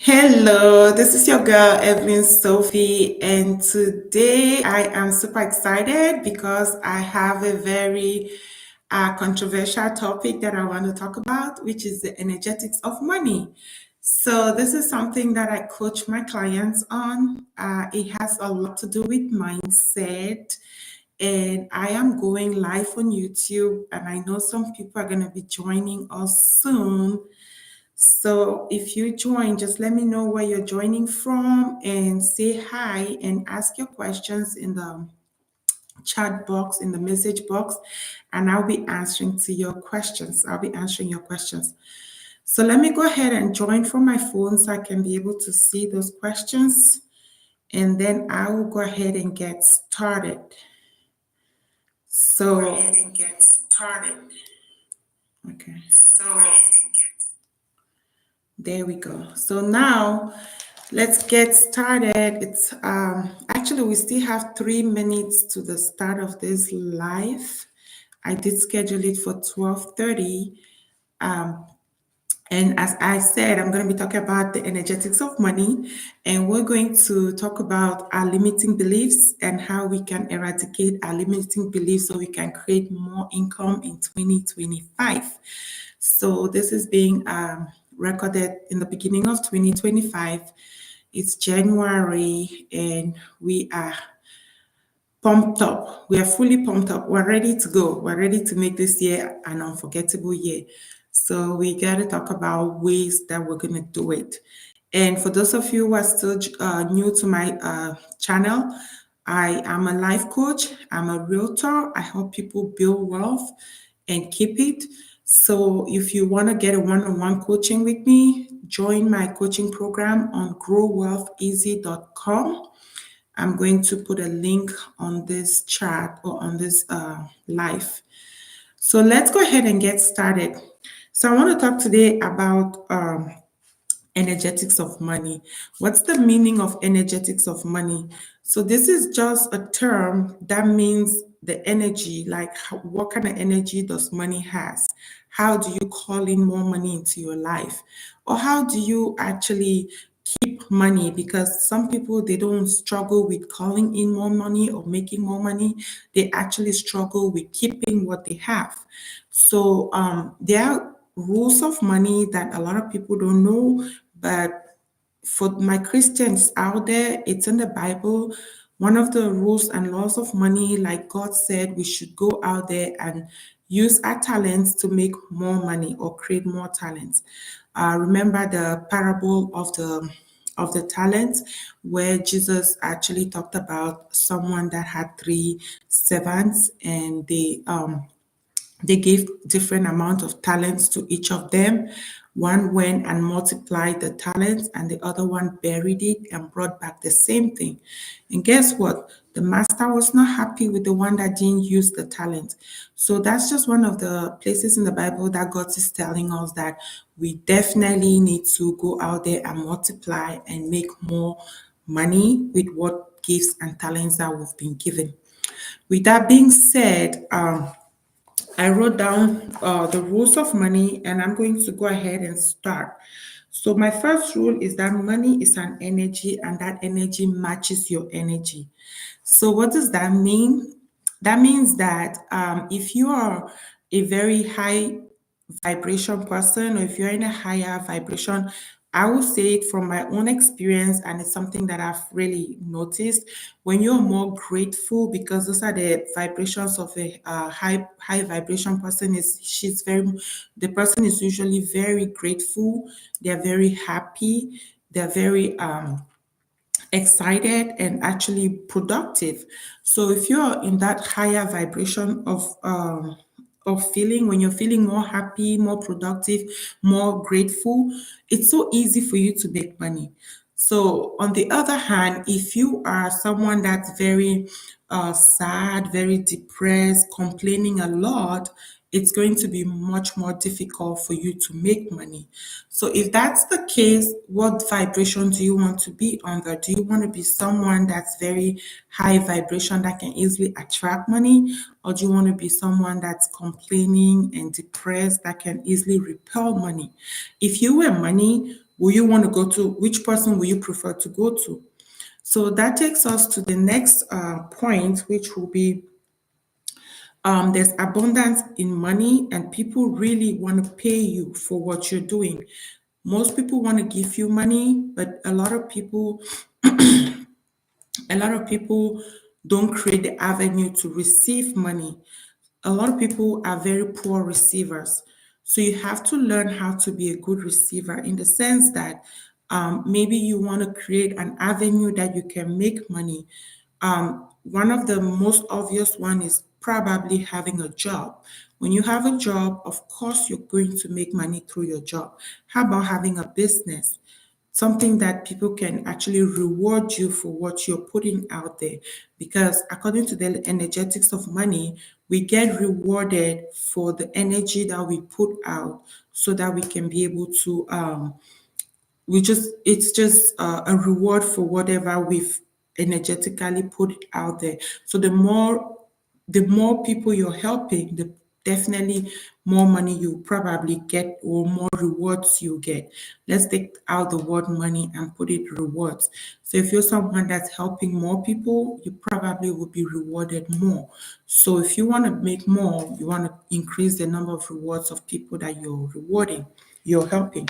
Hello, this is your girl Evelyn Sophie, and today I am super excited because I have a very controversial topic that I want to talk about, which is the energetics of money. So, this is something that I coach my clients on. It has a lot to do with mindset, and I am going live on YouTube, and I know some people are going to be joining us soon. So if you join, just let me know where you're joining from and say hi and ask your questions in the chat box, in the message box, and I'll be answering to your questions. I'll be answering your questions. So let me go ahead and join from my phone so I can be able to see those questions. And then I will go ahead and get started. So, go ahead and get started. Okay. So, there we go. So now let's get started. It's actually we still have 3 minutes to the start of this live. I did schedule it for 12:30. And as I said, I'm going to be talking about the energetics of money, and we're going to talk about our limiting beliefs and how we can eradicate our limiting beliefs so we can create more income in 2025. So this is being recorded in the beginning of 2025. It's January, and we are pumped up. We are fully pumped up. We're ready to go. We're ready to make this year an unforgettable year. So we got to talk about ways that we're going to do it. And for those of you who are still new to my channel, I am a life coach. I'm a realtor. I help people build wealth and keep it. So if you want to get a one-on-one coaching with me, join my coaching program on growwealtheasy.com. I'm going to put a link on this chat or on this live. So let's go ahead and get started. So I want to talk today about energetics of money. What's the meaning of energetics of money? So this is just a term that means the energy, like what kind of energy does money has? How do you call in more money into your life? Or how do you actually keep money? Because some people, they don't struggle with calling in more money or making more money. They actually struggle with keeping what they have. So there are rules of money that a lot of people don't know, but for my Christians out there, it's in the Bible. One of the rules and laws of money, like God said, we should go out there and use our talents to make more money or create more talents. Remember the parable of the talents, where Jesus actually talked about someone that had three servants, and they gave different amount of talents to each of them. One went and multiplied the talents, and the other one buried it and brought back the same thing. And guess what? The master was not happy with the one that didn't use the talent. So that's just one of the places in the Bible that God is telling us that we definitely need to go out there and multiply and make more money with what gifts and talents that we've been given. With that being said, I wrote down the rules of money, and I'm going to go ahead and start. So, my first rule is that money is an energy, and that energy matches your energy. So, what does that mean? That means that if you are a very high vibration person, or if you're in a higher vibration, I will say it from my own experience, and it's something that I've really noticed. When you're more grateful, because those are the vibrations of a high vibration person, is she's very, the person is usually very grateful. They're very happy. They're very excited and actually productive. So if you're in that higher vibration of feeling, when you're feeling more happy, more productive, more grateful, it's so easy for you to make money. So on the other hand, if you are someone that's very sad, very depressed, complaining a lot, it's going to be much more difficult for you to make money. So if that's the case, what vibration do you want to be under? Do you want to be someone that's very high vibration that can easily attract money? Or do you want to be someone that's complaining and depressed that can easily repel money? If you were money, will you want to go to? Which person will you prefer to go to? So that takes us to the next point, which will be there's abundance in money, and people really want to pay you for what you're doing. Most people want to give you money, but a lot of people don't create the avenue to receive money. A lot of people are very poor receivers. So you have to learn how to be a good receiver, in the sense that maybe you want to create an avenue that you can make money. One of the most obvious one is probably having a job. When you have a job, of course, you're going to make money through your job. How about having a business? Something that people can actually reward you for what you're putting out there. Because according to the energetics of money, we get rewarded for the energy that we put out, so that we can be able to it's just a reward for whatever we've energetically put out there. So the more people you're helping, the definitely more money you probably get, or more rewards you get. Let's take out the word money and put it rewards. So if you're someone that's helping more people, you probably will be rewarded more. So if you want to make more, you want to increase the number of rewards of people that you're rewarding, you're helping.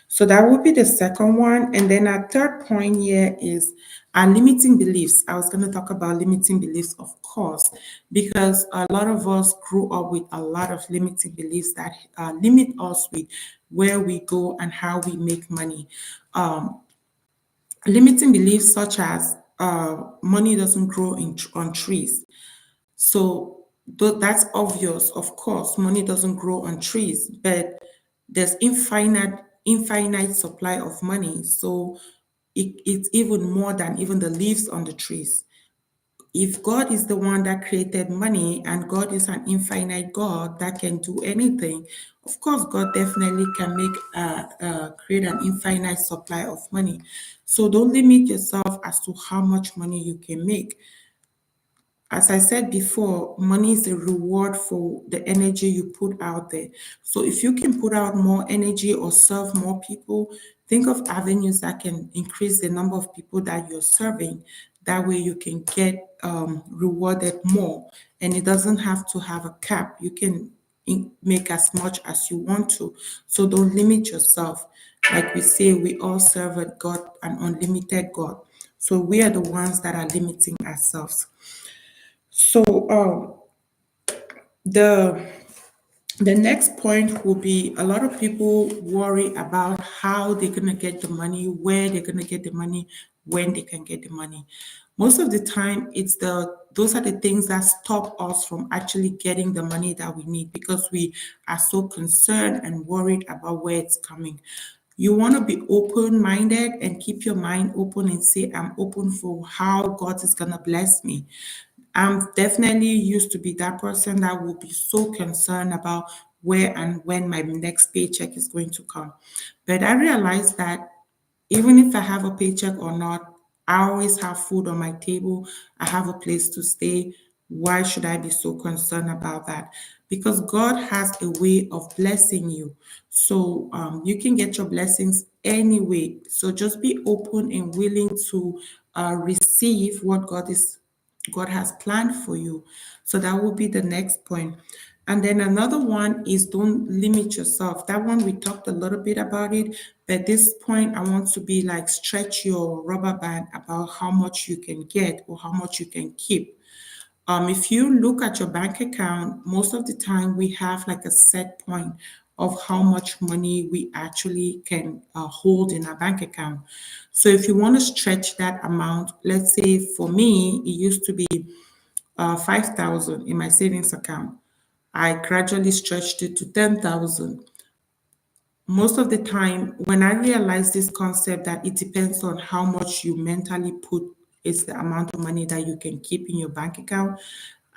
So that would be the second one. And then our third point here is our limiting beliefs. I was going to talk about limiting beliefs, of course, because a lot of us grew up with a lot of limiting beliefs that limit us with where we go and how we make money. Limiting beliefs such as money doesn't grow on trees. So that's obvious, of course, money doesn't grow on trees, but there's infinite supply of money. So it's even more than even the leaves on the trees. If God is the one that created money, and God is an infinite God that can do anything, of course, God definitely can create an infinite supply of money. So don't limit yourself as to how much money you can make. As I said before, money is a reward for the energy you put out there. So if you can put out more energy or serve more people, think of avenues that can increase the number of people that you're serving. That way you can get rewarded more, and it doesn't have to have a cap. You can make as much as you want to. So don't limit yourself. Like we say, we all serve a God, an unlimited God. So we are the ones that are limiting ourselves. So the the next point will be, a lot of people worry about how they're gonna get the money, where they're gonna get the money, when they can get the money. Most of the time, those are the things that stop us from actually getting the money that we need, because we are so concerned and worried about where it's coming. You want to be open minded and keep your mind open and say, I'm open for how God is going to bless me. I'm definitely used to be that person that will be so concerned about where and when my next paycheck is going to come. But I realized that even if I have a paycheck or not, I always have food on my table. I have a place to stay. Why should I be so concerned about that? Because God has a way of blessing you. So you can get your blessings anyway. So just be open and willing to receive what God has planned for you. So that will be the next point. And then another one is, don't limit yourself. That one we talked a little bit about it, but this point I want to be like, stretch your rubber band about how much you can get or how much you can keep. If you look at your bank account, most of the time we have like a set point of how much money we actually can hold in our bank account. So if you want to stretch that amount, let's say for me, it used to be 5,000 in my savings account. I gradually stretched it to 10,000. Most of the time, when I realize this concept that it depends on how much you mentally put, is the amount of money that you can keep in your bank account,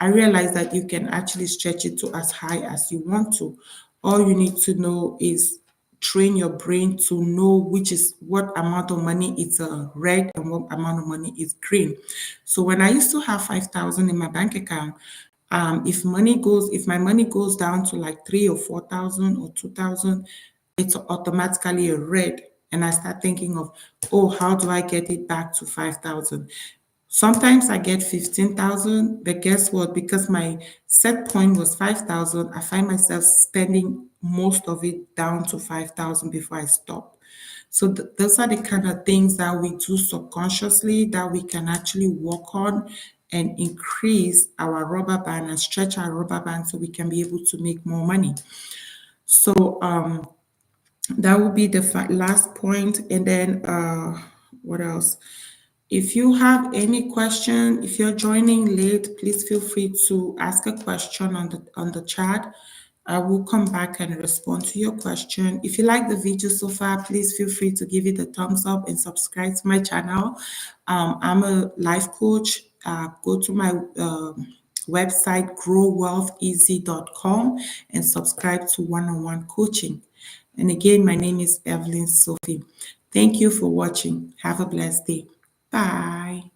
I realize that you can actually stretch it to as high as you want to. All you need to know is train your brain to know which is what amount of money is red and what amount of money is green. So when I used to have 5,000 in my bank account, if my money goes down to like 3 or 4,000 or 2,000, it's automatically a red. and I start thinking of, oh, how do I get it back to 5,000? Sometimes I get 15,000, but guess what? Because my set point was 5,000, I find myself spending most of it down to 5,000 before I stop. So those are the kind of things that we do subconsciously that we can actually work on and increase our rubber band and stretch our rubber band so we can be able to make more money. So that would be the last point. And then what else? If you have any question, if you're joining late, please feel free to ask a question on the chat. I will come back and respond to your question. If you like the video so far, please feel free to give it a thumbs up and subscribe to my channel. I'm a life coach. Go to my website, growwealtheasy.com, and subscribe to one-on-one coaching. And again, my name is Evelyn Sophie. Thank you for watching. Have a blessed day. Bye.